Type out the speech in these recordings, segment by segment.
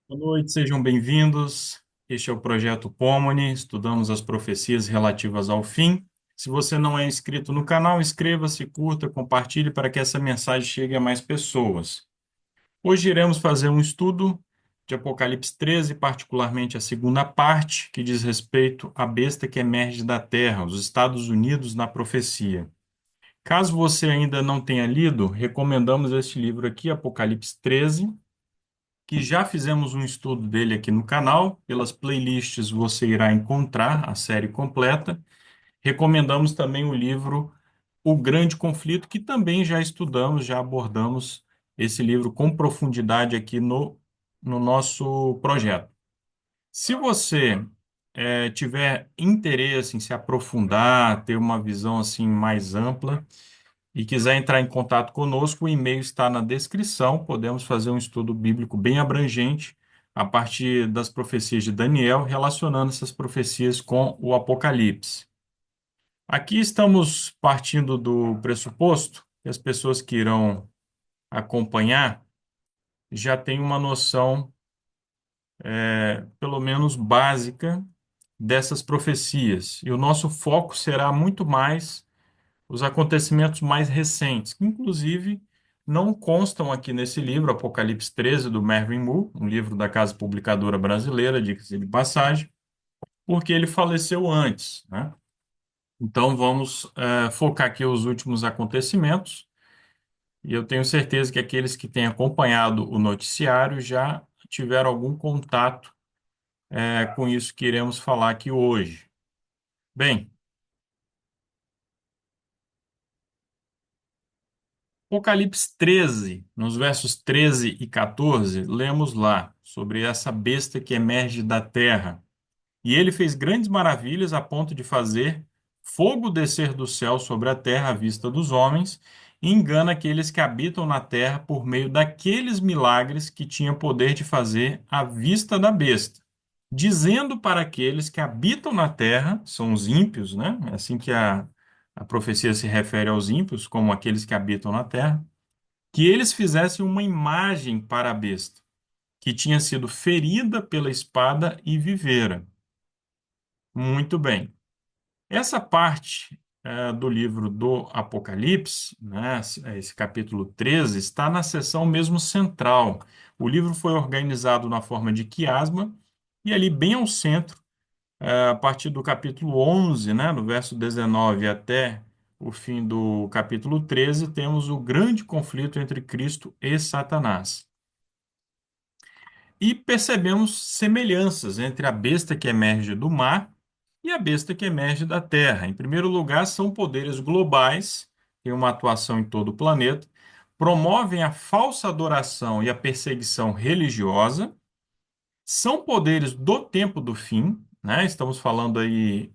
Boa noite, sejam bem-vindos. Este é o Projeto Pomoni, estudamos as profecias relativas ao fim. Se você não é inscrito no canal, inscreva-se, curta, compartilhe para que essa mensagem chegue a mais pessoas. Hoje iremos fazer um estudo de Apocalipse 13, particularmente a segunda parte, que diz respeito à besta que emerge da terra, os Estados Unidos na profecia. Caso você ainda não tenha lido, recomendamos este livro aqui, Apocalipse 13, que já fizemos um estudo dele aqui no canal. Pelas playlists você irá encontrar a série completa. Recomendamos também o livro O Grande Conflito, que também já estudamos, já abordamos esse livro com profundidade aqui no nosso projeto. Se você tiver interesse em se aprofundar, ter uma visão assim mais ampla, e quiser entrar em contato conosco, o e-mail está na descrição. Podemos fazer um estudo bíblico bem abrangente a partir das profecias de Daniel, relacionando essas profecias com o Apocalipse. Aqui estamos partindo do pressuposto que as pessoas que irão acompanhar já têm uma noção, pelo menos básica, dessas profecias. E o nosso foco será muito mais os acontecimentos mais recentes, que inclusive não constam aqui nesse livro, Apocalipse 13, do Mervyn Moore, um livro da Casa Publicadora Brasileira, diga-se de passagem, porque ele faleceu antes, né? Então vamos focar aqui os últimos acontecimentos, e eu tenho certeza que aqueles que têm acompanhado o noticiário já tiveram algum contato com isso que iremos falar aqui hoje. Bem, Apocalipse 13, nos versos 13 e 14, lemos lá sobre essa besta que emerge da terra. E ele fez grandes maravilhas a ponto de fazer fogo descer do céu sobre a terra à vista dos homens, e engana aqueles que habitam na terra por meio daqueles milagres que tinha poder de fazer à vista da besta, dizendo para aqueles que habitam na terra, são os ímpios, né? É assim que a profecia se refere aos ímpios, como aqueles que habitam na terra, que eles fizessem uma imagem para a besta, que tinha sido ferida pela espada e vivera. Muito bem. Essa parte do livro do Apocalipse, né, esse capítulo 13, está na seção mesmo central. O livro foi organizado na forma de quiasma, e ali bem ao centro, a partir do capítulo 11, né, no verso 19 até o fim do capítulo 13, temos o grande conflito entre Cristo e Satanás. E percebemos semelhanças entre a besta que emerge do mar e a besta que emerge da terra. Em primeiro lugar, são poderes globais, têm uma atuação em todo o planeta, promovem a falsa adoração e a perseguição religiosa, são poderes do tempo do fim, né? Estamos falando aí,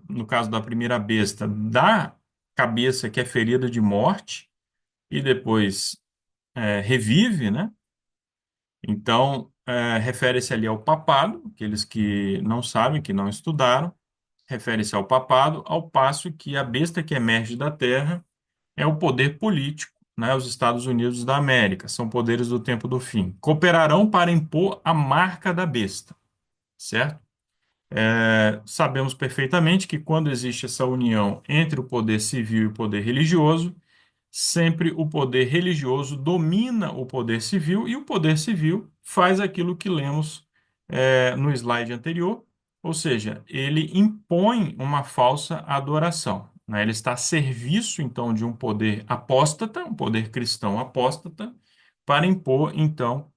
no caso da primeira besta, da cabeça que é ferida de morte e depois revive, né? Então, refere-se ali ao papado, aqueles que não sabem, que não estudaram, refere-se ao papado, ao passo que a besta que emerge da terra é o poder político, né, os Estados Unidos da América, são poderes do tempo do fim. Cooperarão para impor a marca da besta, certo? Sabemos perfeitamente que quando existe essa união entre o poder civil e o poder religioso, sempre o poder religioso domina o poder civil e o poder civil faz aquilo que lemos no slide anterior, ou seja, ele impõe uma falsa adoração, né? Ele está a serviço, então, de um poder apóstata, um poder cristão apóstata, para impor, então,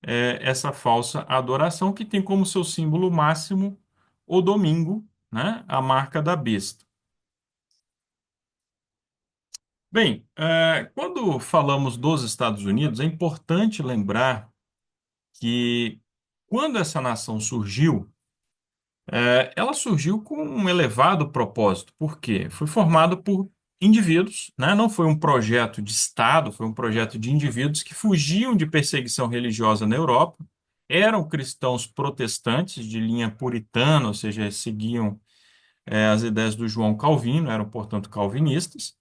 essa falsa adoração que tem como seu símbolo máximo o domingo, né? A marca da besta. Bem, quando falamos dos Estados Unidos, é importante lembrar que quando essa nação surgiu, ela surgiu com um elevado propósito. Por quê? Foi formado por indivíduos, né? Não foi um projeto de Estado, foi um projeto de indivíduos que fugiam de perseguição religiosa na Europa, eram cristãos protestantes de linha puritana, ou seja, seguiam, as ideias do João Calvino, eram, portanto, calvinistas.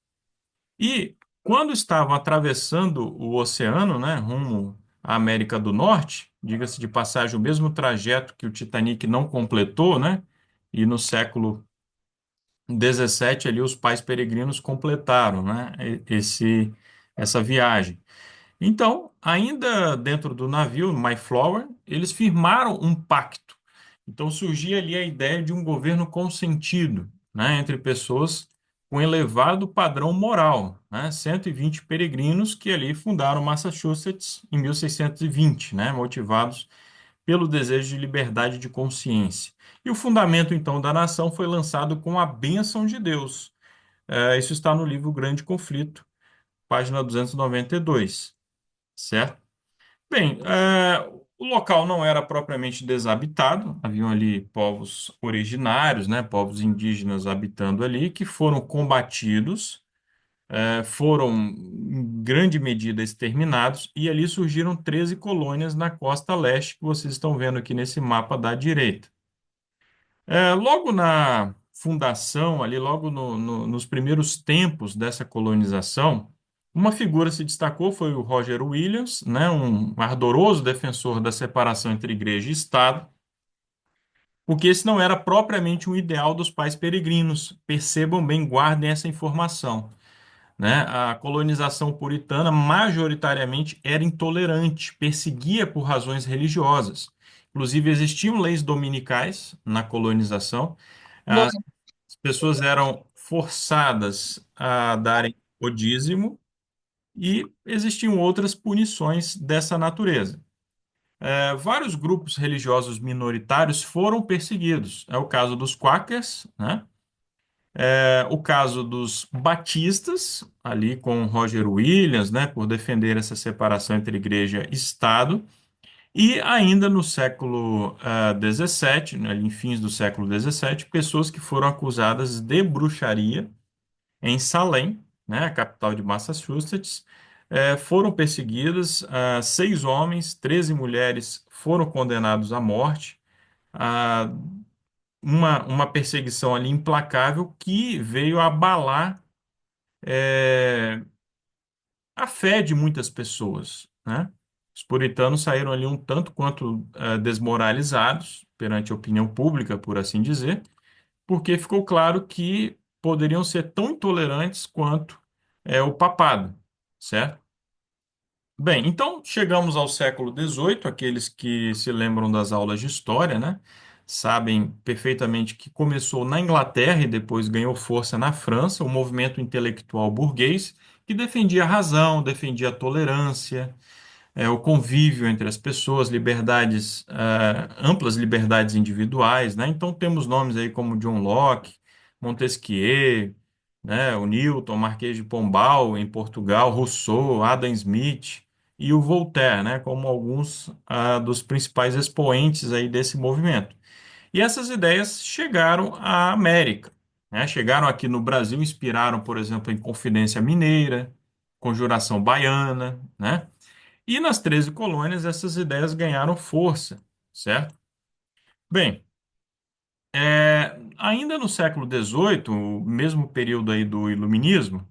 E quando estavam atravessando o oceano, né, rumo a América do Norte, diga-se de passagem, o mesmo trajeto que o Titanic não completou, né? E no século 17 ali os pais peregrinos completaram, né? Essa viagem. Então, ainda dentro do navio, Mayflower, eles firmaram um pacto. Então, surgia ali a ideia de um governo consentido, né, entre pessoas com elevado padrão moral, né, 120 peregrinos que ali fundaram Massachusetts em 1620, né, motivados pelo desejo de liberdade de consciência. E o fundamento, então, da nação foi lançado com a bênção de Deus. Isso está no livro Grande Conflito, página 292, certo? Bem, o local não era propriamente desabitado, haviam ali povos originários, né, povos indígenas habitando ali, que foram combatidos, foram em grande medida exterminados, e ali surgiram 13 colônias na costa leste, que vocês estão vendo aqui nesse mapa da direita. Logo na fundação, ali, logo nos primeiros tempos dessa colonização, uma figura se destacou, foi o Roger Williams, né, um ardoroso defensor da separação entre igreja e Estado, porque esse não era propriamente um ideal dos pais peregrinos. Percebam bem, guardem essa informação, né? A colonização puritana majoritariamente era intolerante, perseguia por razões religiosas. Inclusive, existiam leis dominicais na colonização. As pessoas eram forçadas a darem o dízimo e existiam outras punições dessa natureza. Vários grupos religiosos minoritários foram perseguidos. É o caso dos Quakers, né? O caso dos batistas, ali com Roger Williams, né, por defender essa separação entre igreja e Estado, e ainda no século XVII, né, ali em fins do século XVII, pessoas que foram acusadas de bruxaria em Salem, né, a capital de Massachusetts, foram perseguidas, 6 homens, 13 mulheres foram condenados à morte, ah, uma perseguição ali implacável que veio abalar é, a fé de muitas pessoas, né? Os puritanos saíram ali um tanto quanto desmoralizados perante a opinião pública, por assim dizer, porque ficou claro que poderiam ser tão intolerantes quanto o papado, certo? Bem, então chegamos ao século XVIII, aqueles que se lembram das aulas de história, né? Sabem perfeitamente que começou na Inglaterra e depois ganhou força na França, o movimento intelectual burguês que defendia a razão, defendia a tolerância, o convívio entre as pessoas, liberdades, amplas liberdades individuais, né? Então temos nomes aí como John Locke, Montesquieu, né? O Newton, Marquês de Pombal em Portugal, Rousseau, Adam Smith e o Voltaire, né? Como alguns dos principais expoentes aí desse movimento. E essas ideias chegaram à América, né? Chegaram aqui no Brasil, inspiraram, por exemplo, em Confidência Mineira, Conjuração Baiana, né? E nas 13 colônias, essas ideias ganharam força, certo? Bem, ainda no século XVIII, o mesmo período aí do Iluminismo,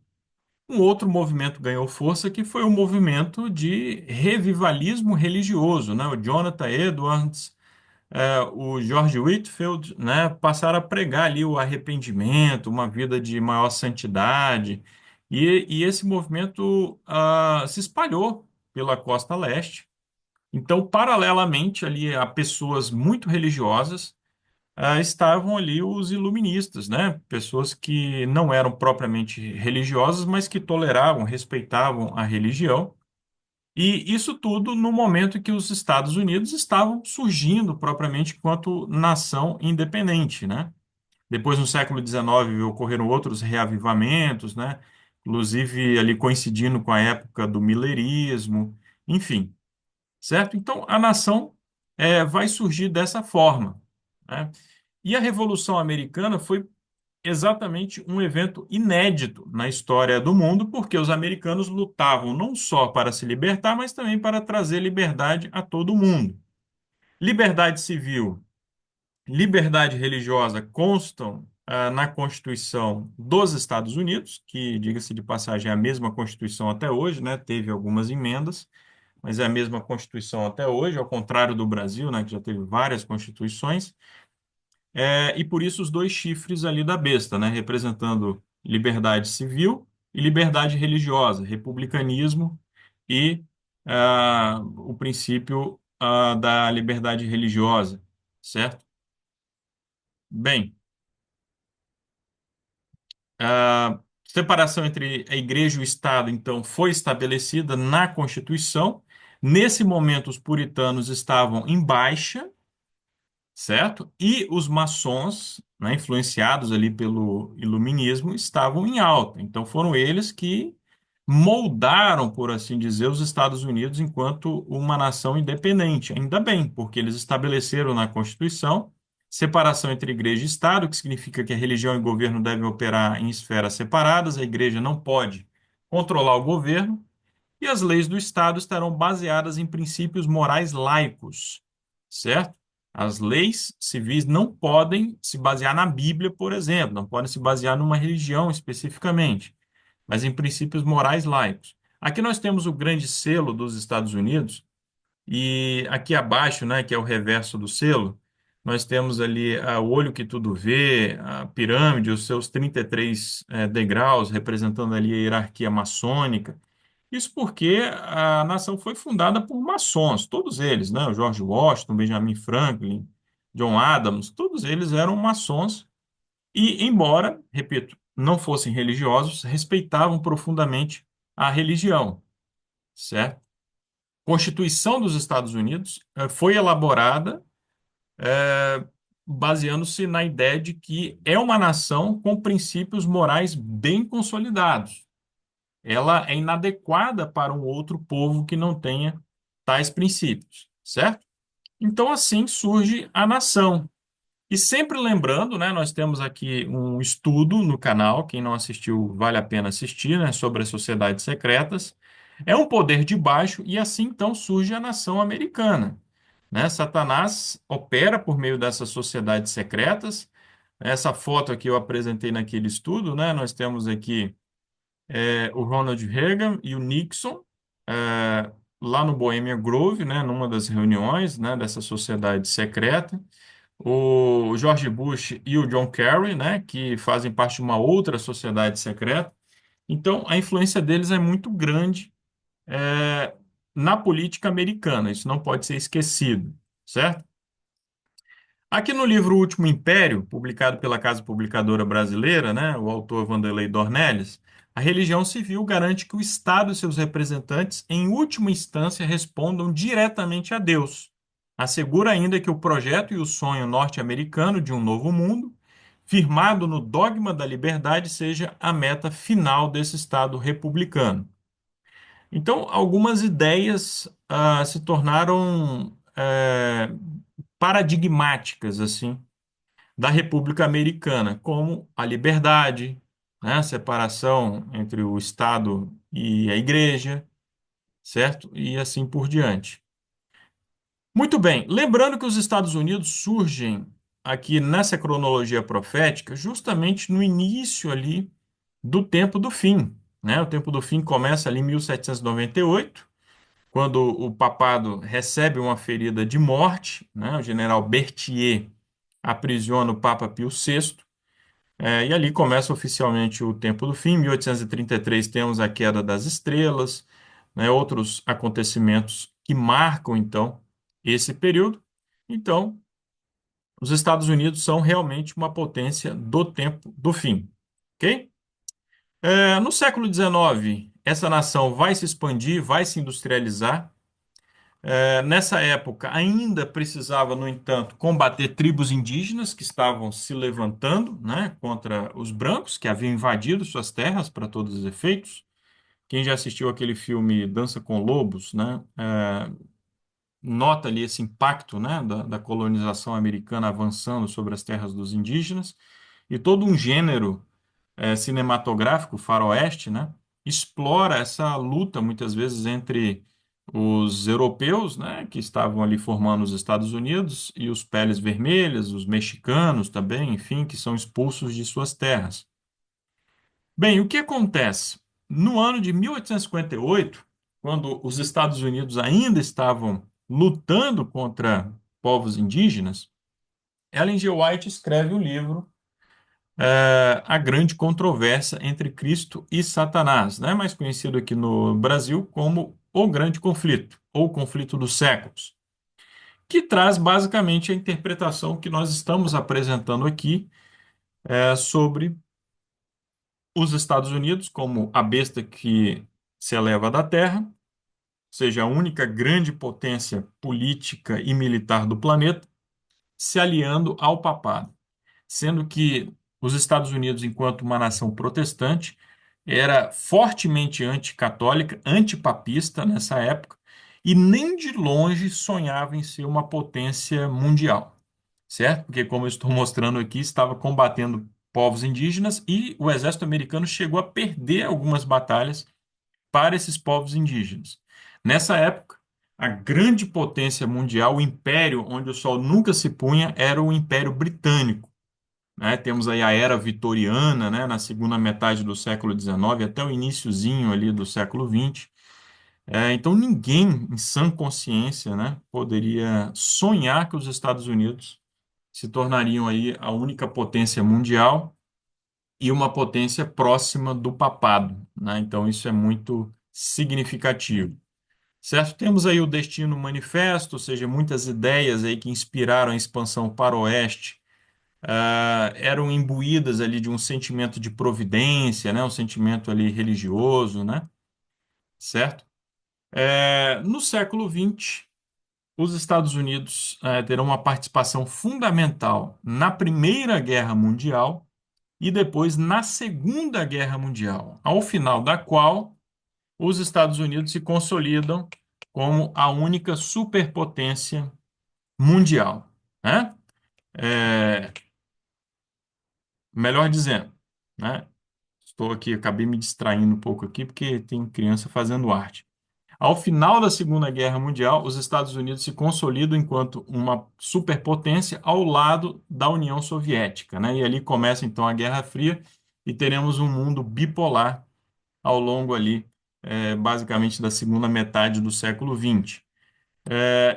um outro movimento ganhou força que foi o movimento de revivalismo religioso, né? O Jonathan Edwards, o George Whitefield, né? Passaram a pregar ali o arrependimento, uma vida de maior santidade, e esse movimento se espalhou pela costa leste. Então, paralelamente ali a pessoas muito religiosas, estavam ali os iluministas, né? Pessoas que não eram propriamente religiosas, mas que toleravam, respeitavam a religião. E isso tudo no momento em que os Estados Unidos estavam surgindo propriamente enquanto nação independente, né? Depois, no século XIX, ocorreram outros reavivamentos, né? Inclusive ali coincidindo com a época do millerismo, enfim, certo? Então, a nação vai surgir dessa forma, né? E a Revolução Americana foi exatamente um evento inédito na história do mundo, porque os americanos lutavam não só para se libertar, mas também para trazer liberdade a todo mundo. Liberdade civil, liberdade religiosa constam na Constituição dos Estados Unidos, que, diga-se de passagem, é a mesma Constituição até hoje, né? Teve algumas emendas, mas é a mesma Constituição até hoje, ao contrário do Brasil, né, que já teve várias constituições. E por isso os dois chifres ali da besta, né, representando liberdade civil e liberdade religiosa, republicanismo e o princípio da liberdade religiosa, certo? Bem, a separação entre a igreja e o Estado, então, foi estabelecida na Constituição. Nesse momento, os puritanos estavam em baixa, certo? E os maçons, né, influenciados ali pelo iluminismo, estavam em alta. Então foram eles que moldaram, por assim dizer, os Estados Unidos enquanto uma nação independente. Ainda bem, porque eles estabeleceram na Constituição separação entre igreja e Estado, que significa que a religião e o governo devem operar em esferas separadas, a igreja não pode controlar o governo, e as leis do Estado estarão baseadas em princípios morais laicos, certo? As leis civis não podem se basear na Bíblia, por exemplo, não podem se basear numa religião especificamente, mas em princípios morais laicos. Aqui nós temos o grande selo dos Estados Unidos, e aqui abaixo, né, que é o reverso do selo, nós temos ali o olho que tudo vê, a pirâmide, os seus 33 degraus, representando ali a hierarquia maçônica. Isso porque a nação foi fundada por maçons, todos eles, né? O George Washington, Benjamin Franklin, John Adams, todos eles eram maçons e, embora, repito, não fossem religiosos, respeitavam profundamente a religião, certo? A Constituição dos Estados Unidos foi elaborada baseando-se na ideia de que é uma nação com princípios morais bem consolidados. Ela é inadequada para um outro povo que não tenha tais princípios, certo? Então, assim surge a nação. E sempre lembrando, né, nós temos aqui um estudo no canal, quem não assistiu, vale a pena assistir, né, sobre as sociedades secretas. É um poder de baixo e assim então surge a nação americana, né? Satanás opera por meio dessas sociedades secretas. Essa foto aqui eu apresentei naquele estudo, né? Nós temos aqui o Ronald Reagan e o Nixon, é, lá no Bohemian Grove, né, numa das reuniões, né, dessa sociedade secreta. O George Bush e o John Kerry, né, que fazem parte de uma outra sociedade secreta. Então, a influência deles é muito grande, é, na política americana. Isso não pode ser esquecido, certo? Aqui no livro O Último Império, publicado pela Casa Publicadora Brasileira, né, o autor Vanderlei Dornelles, a religião civil garante que o Estado e seus representantes, em última instância, respondam diretamente a Deus. Assegura ainda que o projeto e o sonho norte-americano de um novo mundo, firmado no dogma da liberdade, seja a meta final desse Estado republicano. Então, algumas ideias se tornaram paradigmáticas, assim, da República Americana, como a liberdade, né, a separação entre o Estado e a Igreja, certo? E assim por diante. Muito bem, lembrando que os Estados Unidos surgem aqui nessa cronologia profética justamente no início ali do tempo do fim, né? O tempo do fim começa ali em 1798, quando o papado recebe uma ferida de morte, né? O general Berthier aprisiona o Papa Pio VI. E ali começa oficialmente o tempo do fim. Em 1833 temos a queda das estrelas, né, outros acontecimentos que marcam então esse período. Então, os Estados Unidos são realmente uma potência do tempo do fim, ok? No século XIX, essa nação vai se expandir, vai se industrializar. Nessa época, ainda precisava, no entanto, combater tribos indígenas que estavam se levantando, né, contra os brancos, que haviam invadido suas terras para todos os efeitos. Quem já assistiu aquele filme Dança com Lobos, né, nota ali esse impacto, né, da colonização americana avançando sobre as terras dos indígenas, e todo um gênero cinematográfico, faroeste, né, explora essa luta, muitas vezes, entre os europeus, né, que estavam ali formando os Estados Unidos, e os peles vermelhas, os mexicanos também, enfim, que são expulsos de suas terras. Bem, o que acontece? No ano de 1858, quando os Estados Unidos ainda estavam lutando contra povos indígenas, Ellen G. White escreve o livro A Grande Controvérsia entre Cristo e Satanás, né? Mais conhecido aqui no Brasil como O Grande Conflito, ou Conflito dos Séculos, que traz basicamente a interpretação que nós estamos apresentando aqui sobre os Estados Unidos como a besta que se eleva da terra, seja a única grande potência política e militar do planeta, se aliando ao papado, sendo que os Estados Unidos, enquanto uma nação protestante, era fortemente anticatólica, antipapista nessa época, e nem de longe sonhava em ser uma potência mundial, certo? Porque, como eu estou mostrando aqui, estava combatendo povos indígenas e o exército americano chegou a perder algumas batalhas para esses povos indígenas. Nessa época, a grande potência mundial, o império onde o sol nunca se punha, era o Império Britânico, né? Temos aí a Era Vitoriana, né, na segunda metade do século XIX até o iniciozinho ali do século XX. Então ninguém em sã consciência, né, poderia sonhar que os Estados Unidos se tornariam aí a única potência mundial e uma potência próxima do papado, né? Então isso é muito significativo. Certo? Temos aí o Destino Manifesto, ou seja, muitas ideias aí que inspiraram a expansão para o oeste, eram imbuídas ali de um sentimento de providência, né? Um sentimento ali religioso, né? Certo? No século XX, os Estados Unidos terão uma participação fundamental na Primeira Guerra Mundial e depois na Segunda Guerra Mundial, ao final da qual os Estados Unidos se consolidam como a única superpotência mundial, né? É, melhor dizendo, né? Estou aqui, acabei me distraindo um pouco aqui porque tem criança fazendo arte. Ao final da Segunda Guerra Mundial, os Estados Unidos se consolidam enquanto uma superpotência ao lado da União Soviética, né? E ali começa então a Guerra Fria e teremos um mundo bipolar ao longo ali, basicamente da segunda metade do século XX.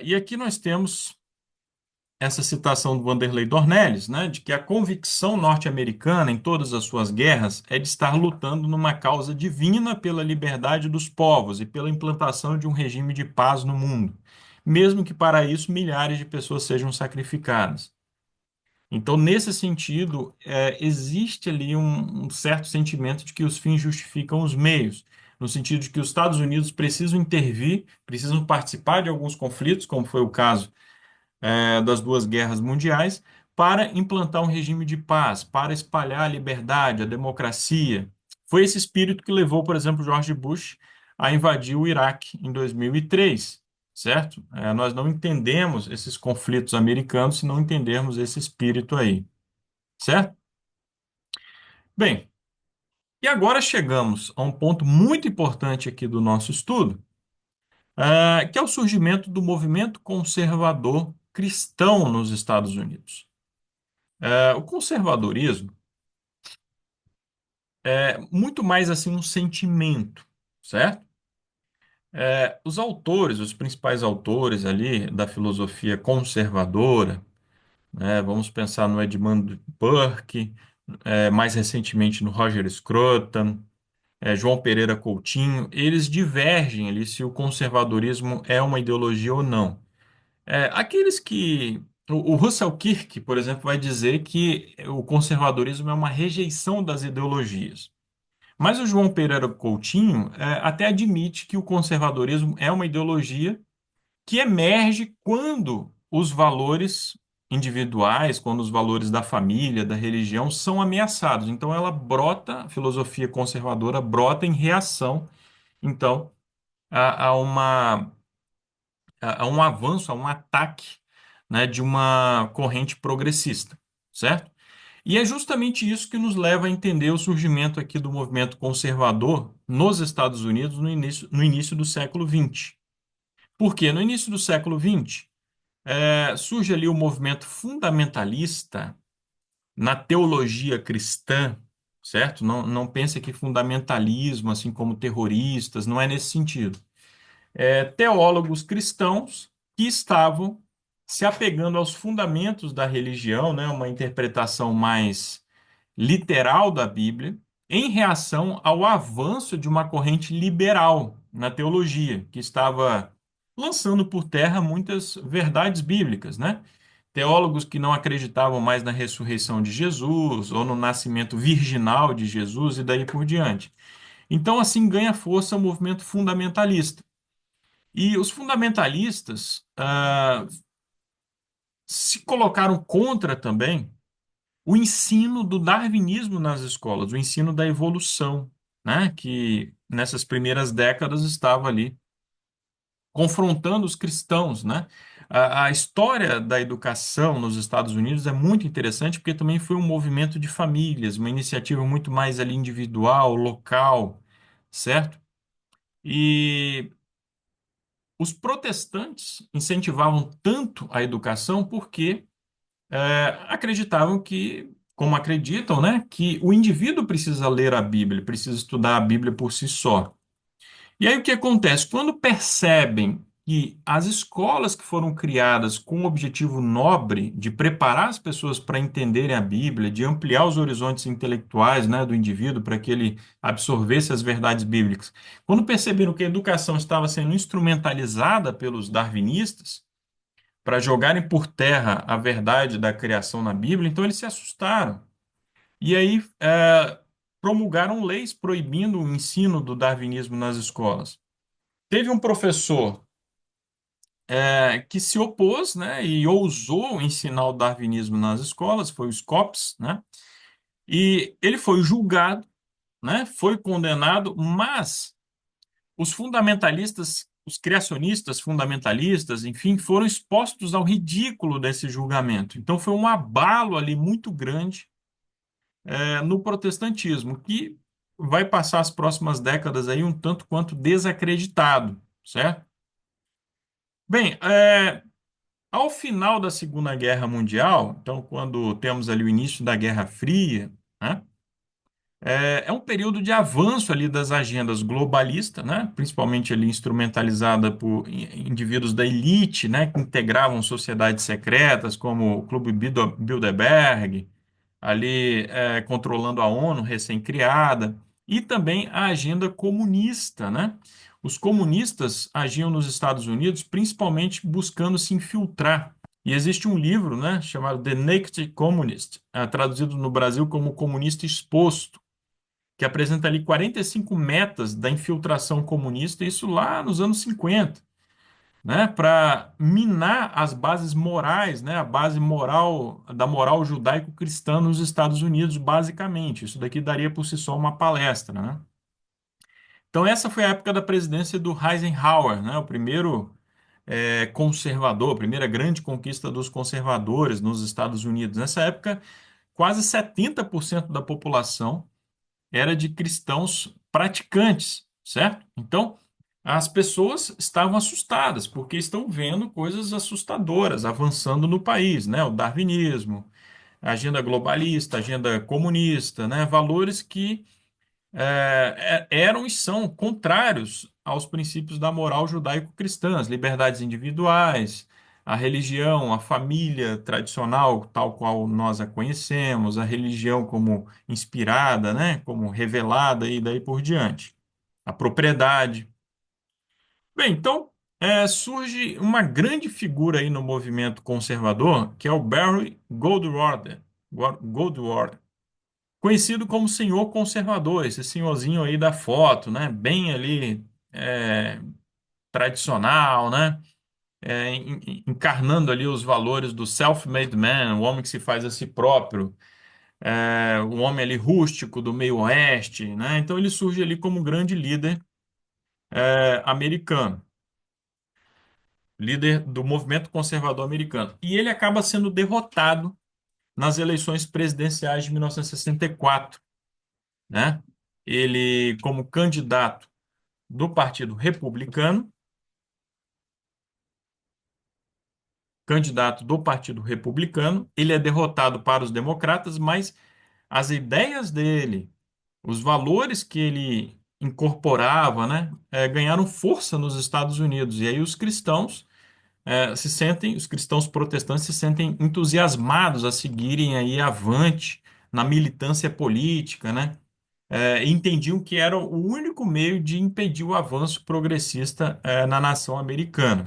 E aqui nós temos essa citação do Vanderlei Dornelles, né, de que a convicção norte-americana em todas as suas guerras é de estar lutando numa causa divina pela liberdade dos povos e pela implantação de um regime de paz no mundo, mesmo que para isso milhares de pessoas sejam sacrificadas. Então, nesse sentido, existe ali um certo sentimento de que os fins justificam os meios, no sentido de que os Estados Unidos precisam intervir, precisam participar de alguns conflitos, como foi o caso das duas guerras mundiais, para implantar um regime de paz, para espalhar a liberdade, a democracia. Foi esse espírito que levou, por exemplo, George Bush a invadir o Iraque em 2003, certo? Nós não entendemos esses conflitos americanos se não entendermos esse espírito aí, certo? Bem, e agora chegamos a um ponto muito importante aqui do nosso estudo, que é o surgimento do movimento conservador cristão nos Estados Unidos. O conservadorismo é muito mais assim um sentimento, certo? Os autores, os principais autores ali da filosofia conservadora, né, vamos pensar no Edmund Burke, mais recentemente no Roger Scruton, João Pereira Coutinho, eles divergem ali se o conservadorismo é uma ideologia ou não. Aqueles que. O Russell Kirk, por exemplo, vai dizer que o conservadorismo é uma rejeição das ideologias. Mas o João Pereira Coutinho até admite que o conservadorismo é uma ideologia que emerge quando os valores individuais, quando os valores da família, da religião são ameaçados. Então ela brota, a filosofia conservadora brota em reação, então, a uma a um avanço, a um ataque, né, de uma corrente progressista, certo? E é justamente isso que nos leva a entender o surgimento aqui do movimento conservador nos Estados Unidos no início do século XX. Por quê? No início do século XX, surge ali o movimento fundamentalista na teologia cristã, certo? Não pense que fundamentalismo, assim como terroristas, não é nesse sentido. teólogos cristãos que estavam se apegando aos fundamentos da religião, né, uma interpretação mais literal da Bíblia, em reação ao avanço de uma corrente liberal na teologia, que estava lançando por terra muitas verdades bíblicas, né? Teólogos que não acreditavam mais na ressurreição de Jesus ou no nascimento virginal de Jesus e daí por diante. Então, assim ganha força o movimento fundamentalista. E os fundamentalistas se colocaram contra também o ensino do darwinismo nas escolas, o ensino da evolução, né, que nessas primeiras décadas estava ali confrontando os cristãos, né? A história da educação nos Estados Unidos é muito interessante porque também foi um movimento de famílias, uma iniciativa muito mais ali individual, local, certo? E os protestantes incentivavam tanto a educação porque acreditavam que, como acreditam, né, que o indivíduo precisa ler a Bíblia, precisa estudar a Bíblia por si só. E aí o que acontece? Quando percebem que as escolas que foram criadas com o objetivo nobre de preparar as pessoas para entenderem a Bíblia, de ampliar os horizontes intelectuais, né, do indivíduo para que ele absorvesse as verdades bíblicas, quando perceberam que a educação estava sendo instrumentalizada pelos darwinistas, para jogarem por terra a verdade da criação na Bíblia, então eles se assustaram. E aí promulgaram leis proibindo o ensino do darwinismo nas escolas. Teve um professor que se opôs, né, e ousou ensinar o darwinismo nas escolas, foi o Scopes, né, e ele foi julgado, né, foi condenado, mas os fundamentalistas, os criacionistas fundamentalistas, enfim, foram expostos ao ridículo desse julgamento. Então foi um abalo ali muito grande no protestantismo, que vai passar as próximas décadas aí um tanto quanto desacreditado, certo? Bem, ao final da Segunda Guerra Mundial, então quando temos ali o início da Guerra Fria, né? É um período de avanço ali das agendas globalistas, né? Principalmente ali instrumentalizada por indivíduos da elite, né? Que integravam sociedades secretas, como o Clube Bilderberg, ali controlando a ONU recém-criada, e também a agenda comunista, né? Os comunistas agiam nos Estados Unidos principalmente buscando se infiltrar. E existe um livro, né, chamado The Naked Communist, traduzido no Brasil como Comunista Exposto, que apresenta ali 45 metas da infiltração comunista, isso lá nos anos 50, né, para minar as bases morais, né, a base moral da moral judaico-cristã nos Estados Unidos, basicamente. Isso daqui daria por si só uma palestra, né? Então essa foi a época da presidência do Eisenhower, né, o primeiro conservador, a primeira grande conquista dos conservadores nos Estados Unidos. Nessa época, quase 70% da população era de cristãos praticantes, certo? Então, as pessoas estavam assustadas, porque estão vendo coisas assustadoras avançando no país, né? O darwinismo, a agenda globalista, a agenda comunista, né? Valores que eram e são contrários aos princípios da moral judaico-cristã, as liberdades individuais, a religião, a família tradicional, tal qual nós a conhecemos, a religião como inspirada, né, como revelada e daí por diante. A propriedade. Bem, então surge uma grande figura aí no movimento conservador, que é o Barry Goldwater. Goldwater, conhecido como senhor conservador, esse senhorzinho aí da foto, né? Bem ali é, tradicional, né? Encarnando ali os valores do self-made man, o homem que se faz a si próprio, o homem ali rústico do meio oeste, né? Então ele surge ali como um grande líder americano, líder do movimento conservador americano. E ele acaba sendo derrotado nas eleições presidenciais de 1964, né? Ele, como candidato do Partido Republicano, candidato do Partido Republicano, ele é derrotado para os democratas, mas as ideias dele, os valores que ele incorporava, né, ganharam força nos Estados Unidos. E aí os cristãos os cristãos protestantes se sentem entusiasmados a seguirem aí avante na militância política, né? E entendiam que era o único meio de impedir o avanço progressista, na nação americana.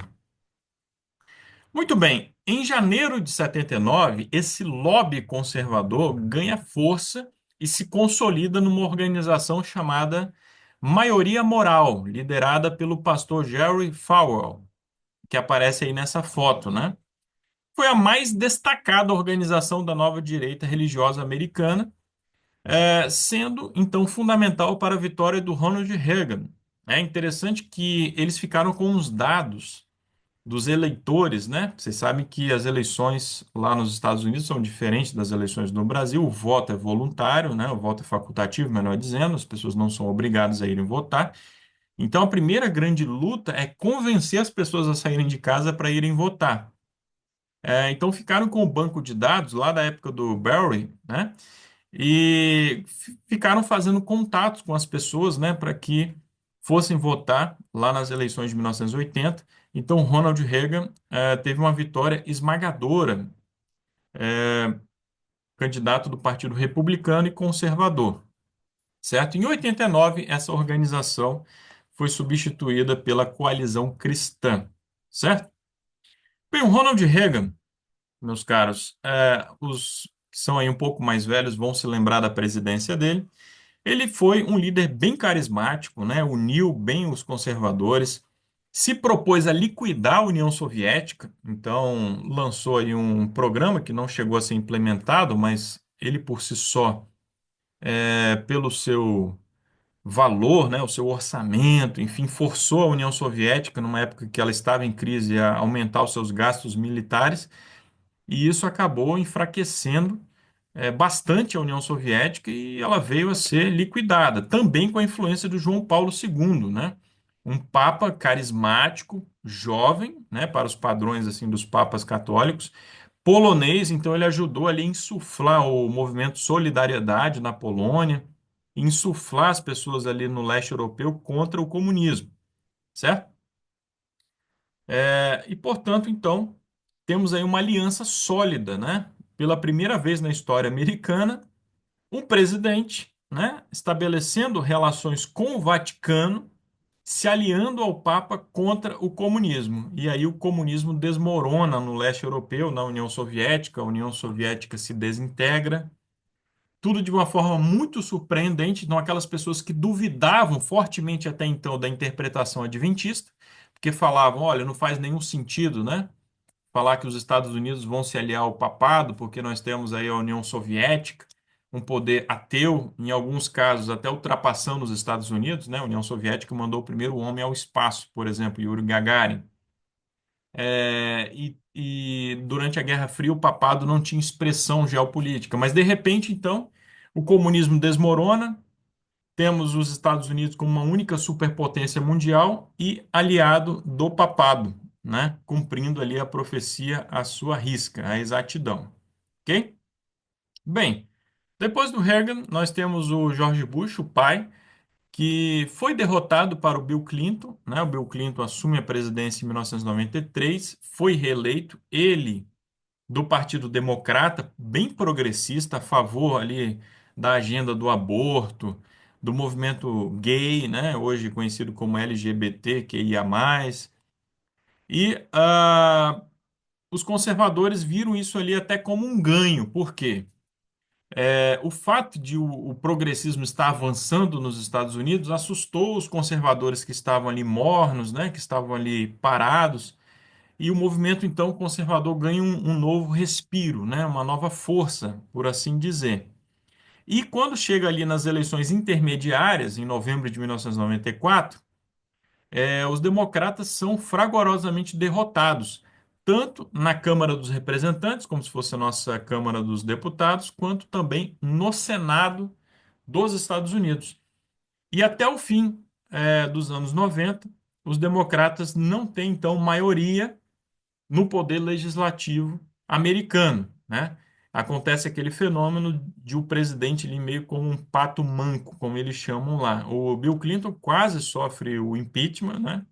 Muito bem, em janeiro de 79, esse lobby conservador ganha força e se consolida numa organização chamada Maioria Moral, liderada pelo pastor Jerry Falwell, que aparece aí nessa foto, né? Foi a mais destacada organização da nova direita religiosa americana, sendo então fundamental para a vitória do Ronald Reagan. É interessante que eles ficaram com os dados dos eleitores, né? Vocês sabem que as eleições lá nos Estados Unidos são diferentes das eleições no Brasil. O voto é voluntário, né? O voto é facultativo, melhor dizendo, as pessoas não são obrigadas a irem votar. Então, a primeira grande luta é convencer as pessoas a saírem de casa para irem votar. Então ficaram com o banco de dados lá da época do Barry, né? E ficaram fazendo contatos com as pessoas, né, para que fossem votar lá nas eleições de 1980. Então Ronald Reagan teve uma vitória esmagadora, candidato do Partido Republicano e Conservador, certo? Em 89, essa organização foi substituída pela Coalizão Cristã, certo? Bem, o Ronald Reagan, meus caros, os que são aí um pouco mais velhos vão se lembrar da presidência dele. Ele foi um líder bem carismático, né? Uniu bem os conservadores, se propôs a liquidar a União Soviética, então lançou aí um programa que não chegou a ser implementado, mas ele por si só, pelo seu valor, né, o seu orçamento, enfim, forçou a União Soviética, numa época que ela estava em crise, a aumentar os seus gastos militares, e isso acabou enfraquecendo bastante a União Soviética e ela veio a ser liquidada, também com a influência do João Paulo II, né? Um papa carismático, jovem, né, para os padrões assim dos papas católicos, polonês, então ele ajudou ali a insuflar o movimento Solidariedade na Polônia, insuflar as pessoas ali no leste europeu contra o comunismo, certo? E, portanto, então, temos aí uma aliança sólida, né? Pela primeira vez na história americana, um presidente, né, estabelecendo relações com o Vaticano, se aliando ao Papa contra o comunismo. E aí o comunismo desmorona no leste europeu, na União Soviética, a União Soviética se desintegra. Tudo de uma forma muito surpreendente. Então, aquelas pessoas que duvidavam fortemente até então da interpretação adventista, porque falavam, olha, não faz nenhum sentido, né? Falar que os Estados Unidos vão se aliar ao papado, porque nós temos aí a União Soviética, um poder ateu, em alguns casos até ultrapassando os Estados Unidos, né? A União Soviética mandou o primeiro homem ao espaço, por exemplo, Yuri Gagarin. E durante a Guerra Fria o papado não tinha expressão geopolítica, mas de repente, então, o comunismo desmorona, temos os Estados Unidos como uma única superpotência mundial e aliado do papado, né? Cumprindo ali a profecia à sua risca, à exatidão. Ok? Bem, depois do Reagan, nós temos o George Bush, o pai, que foi derrotado para o Bill Clinton, né? O Bill Clinton assume a presidência em 1993, foi reeleito, ele do Partido Democrata, bem progressista, a favor ali da agenda do aborto, do movimento gay, né, hoje conhecido como LGBTQIA+. E os conservadores viram isso ali até como um ganho. Por quê? O fato de o progressismo estar avançando nos Estados Unidos assustou os conservadores que estavam ali mornos, né, que estavam ali parados, e o movimento, então, conservador ganha um novo respiro, né? Uma nova força, por assim dizer. E quando chega ali nas eleições intermediárias, em novembro de 1994, os democratas são fragorosamente derrotados, tanto na Câmara dos Representantes, como se fosse a nossa Câmara dos Deputados, quanto também no Senado dos Estados Unidos. E até o fim, dos anos 90, os democratas não têm, então, maioria no poder legislativo americano, né? acontece aquele fenômeno de o presidente ali meio como um pato manco, como eles chamam lá. O Bill Clinton quase sofre o impeachment, né?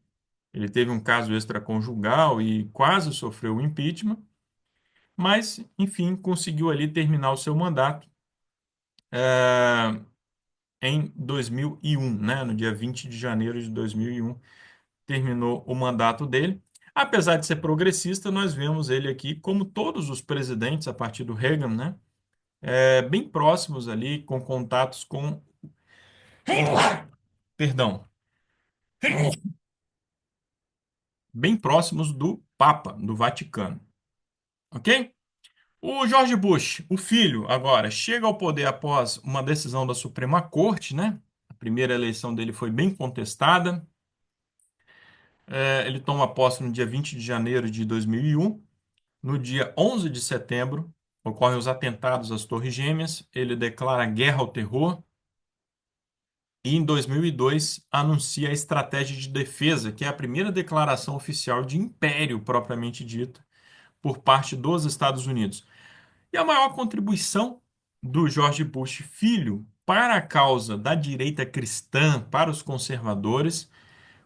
Ele teve um caso extraconjugal e quase sofreu o impeachment, mas, enfim, conseguiu ali terminar o seu mandato em 2001, né? No dia 20 de janeiro de 2001, terminou o mandato dele. Apesar de ser progressista, nós vemos ele aqui, como todos os presidentes a partir do Reagan, né? Bem próximos ali, com contatos com, perdão, bem próximos do Papa, do Vaticano, ok? O George Bush, o filho, agora, chega ao poder após uma decisão da Suprema Corte, né? A primeira eleição dele foi bem contestada. Ele toma posse no dia 20 de janeiro de 2001. No dia 11 de setembro, ocorrem os atentados às Torres Gêmeas. Ele declara guerra ao terror e, em 2002, anuncia a Estratégia de Defesa, que é a primeira declaração oficial de império propriamente dita por parte dos Estados Unidos. E a maior contribuição do George Bush filho para a causa da direita cristã, para os conservadores,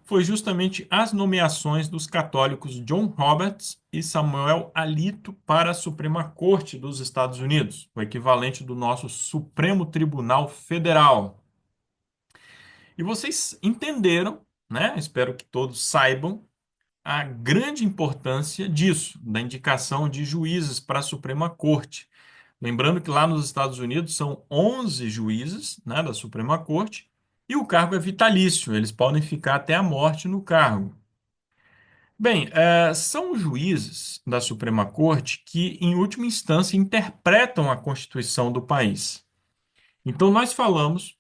foi justamente as nomeações dos católicos John Roberts e Samuel Alito para a Suprema Corte dos Estados Unidos, o equivalente do nosso Supremo Tribunal Federal. E vocês entenderam, né? Espero que todos saibam a grande importância disso, da indicação de juízes para a Suprema Corte. Lembrando que lá nos Estados Unidos são 11 juízes, né, da Suprema Corte, e o cargo é vitalício, eles podem ficar até a morte no cargo. Bem, são juízes da Suprema Corte que, em última instância, interpretam a Constituição do país. Então, nós falamos,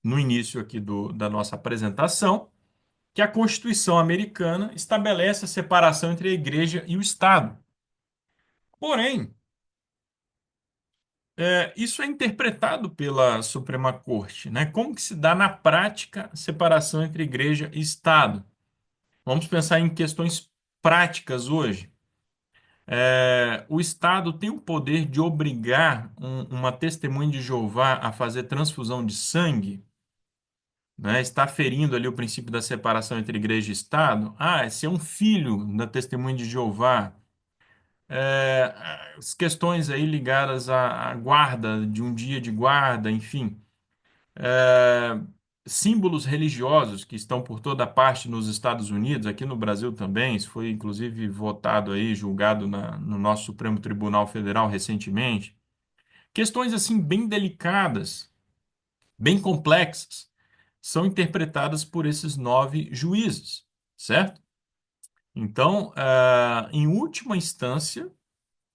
no início aqui da nossa apresentação, que a Constituição americana estabelece a separação entre a igreja e o Estado. Porém, isso é interpretado pela Suprema Corte, né? Como que se dá na prática a separação entre igreja e Estado? Vamos pensar em questões práticas hoje. O Estado tem o poder de obrigar uma testemunha de Jeová a fazer transfusão de sangue, né? Está ferindo ali o princípio da separação entre igreja e Estado. Ah, se é um filho da testemunha de Jeová, é, as questões aí ligadas à guarda, de um dia de guarda, enfim, é, símbolos religiosos que estão por toda parte nos Estados Unidos, aqui no Brasil também, isso foi inclusive votado aí, julgado no nosso Supremo Tribunal Federal recentemente. Questões assim bem delicadas, bem complexas, são interpretadas por esses 9 juízes, certo? Então, em última instância,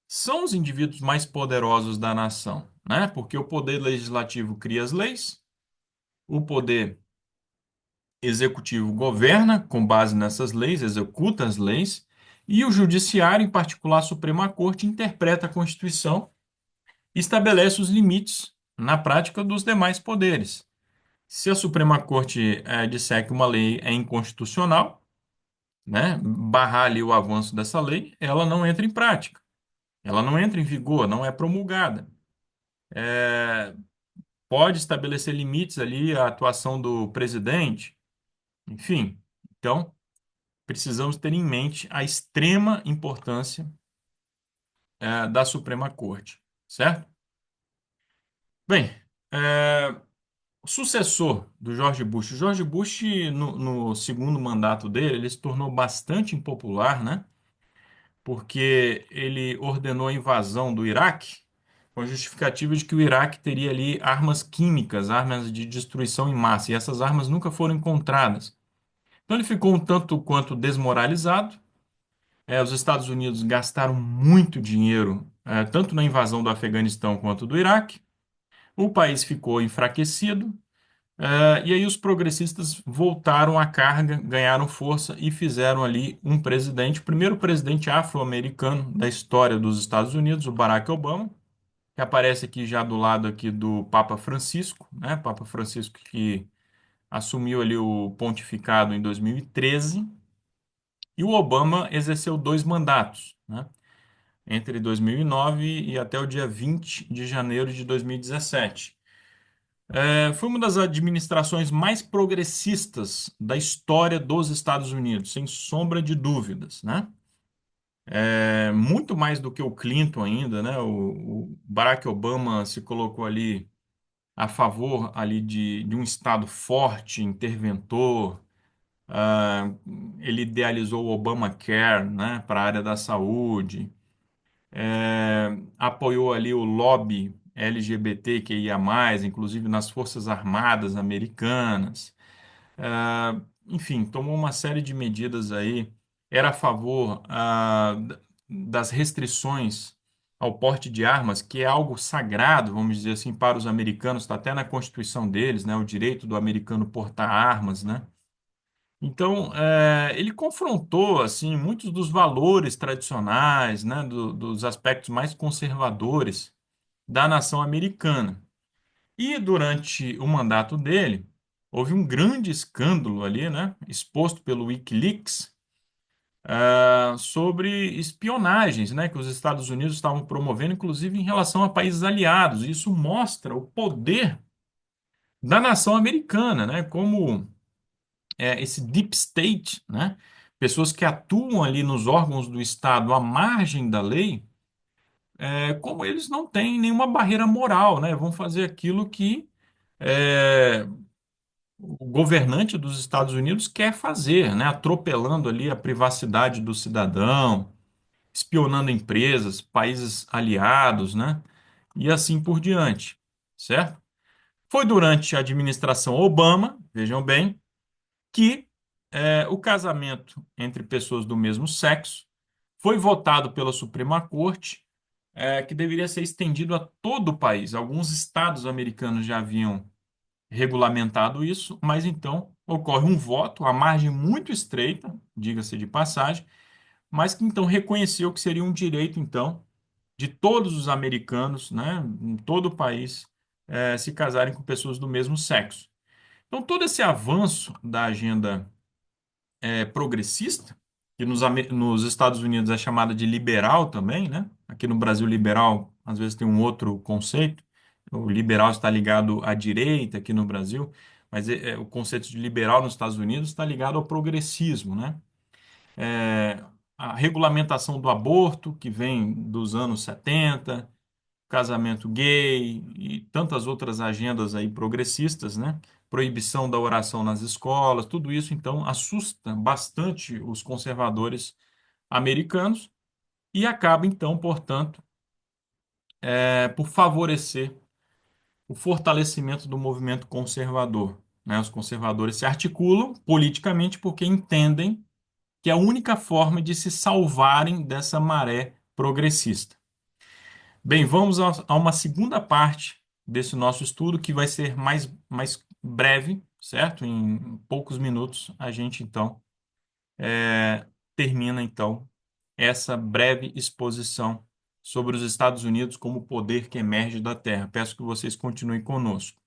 são os indivíduos mais poderosos da nação, né? Porque o poder legislativo cria as leis, o poder executivo governa com base nessas leis, executa as leis, e o judiciário, em particular a Suprema Corte, interpreta a Constituição e estabelece os limites na prática dos demais poderes. Se a Suprema Corte disser que uma lei é inconstitucional, né, barrar ali o avanço dessa lei, ela não entra em prática, ela não entra em vigor, não é promulgada. Pode estabelecer limites ali à atuação do presidente, enfim. Então, precisamos ter em mente a extrema importância da Suprema Corte, certo? Bem, o sucessor do George Bush, o George Bush, no segundo mandato dele, ele se tornou bastante impopular, né? Porque ele ordenou a invasão do Iraque com a justificativa de que o Iraque teria ali armas químicas, armas de destruição em massa, e essas armas nunca foram encontradas. Então ele ficou um tanto quanto desmoralizado. Os Estados Unidos gastaram muito dinheiro, tanto na invasão do Afeganistão quanto do Iraque. O país ficou enfraquecido, e aí os progressistas voltaram à carga, ganharam força e fizeram ali um presidente, o primeiro presidente afro-americano da história dos Estados Unidos, o Barack Obama, que aparece aqui já do lado aqui do Papa Francisco, né? Papa Francisco que assumiu ali o pontificado em 2013, e o Obama exerceu 2 mandatos, né? entre 2009 e até o dia 20 de janeiro de 2017. Foi uma das administrações mais progressistas da história dos Estados Unidos, sem sombra de dúvidas, né? Muito mais do que o Clinton ainda, né? O Barack Obama se colocou ali a favor ali de um Estado forte, interventor. Ah, ele idealizou o Obamacare, né, para a área da saúde. Apoiou ali o lobby LGBTQIA+, inclusive nas Forças Armadas Americanas. Enfim, tomou uma série de medidas aí. Era a favor das restrições ao porte de armas, que é algo sagrado, vamos dizer assim, para os americanos, está até na Constituição deles, né, o direito do americano portar armas, né? Então, ele confrontou assim muitos dos valores tradicionais, né, dos aspectos mais conservadores da nação americana. E durante o mandato dele, houve um grande escândalo ali, né, exposto pelo WikiLeaks, sobre espionagens, né, que os Estados Unidos estavam promovendo, inclusive em relação a países aliados. Isso mostra o poder da nação americana, né, como esse deep state, né, pessoas que atuam ali nos órgãos do Estado à margem da lei, como eles não têm nenhuma barreira moral, né, vão fazer aquilo que é, o governante dos Estados Unidos quer fazer, né? Atropelando ali a privacidade do cidadão, espionando empresas, países aliados, né? E assim por diante, certo? Foi durante a administração Obama, vejam bem, que o casamento entre pessoas do mesmo sexo foi votado pela Suprema Corte, que deveria ser estendido a todo o país. Alguns estados americanos já haviam regulamentado isso, mas então ocorre um voto, a margem muito estreita, diga-se de passagem, mas que então reconheceu que seria um direito, então, de todos os americanos, né, em todo o país, se casarem com pessoas do mesmo sexo. Então, todo esse avanço da agenda progressista, que nos Estados Unidos é chamada de liberal também, né? Aqui no Brasil, liberal às vezes tem um outro conceito. O liberal está ligado à direita aqui no Brasil, mas o conceito de liberal nos Estados Unidos está ligado ao progressismo, né? É, a regulamentação do aborto, que vem dos anos 70, casamento gay e tantas outras agendas aí progressistas, né? Proibição da oração nas escolas, tudo isso então assusta bastante os conservadores americanos e acaba então, portanto, por favorecer o fortalecimento do movimento conservador, né? Os conservadores se articulam politicamente porque entendem que é a única forma de se salvarem dessa maré progressista. Bem, vamos a uma segunda parte desse nosso estudo, que vai ser mais breve, certo? Em poucos minutos, a gente então termina então essa breve exposição sobre os Estados Unidos como o poder que emerge da Terra. Peço que vocês continuem conosco.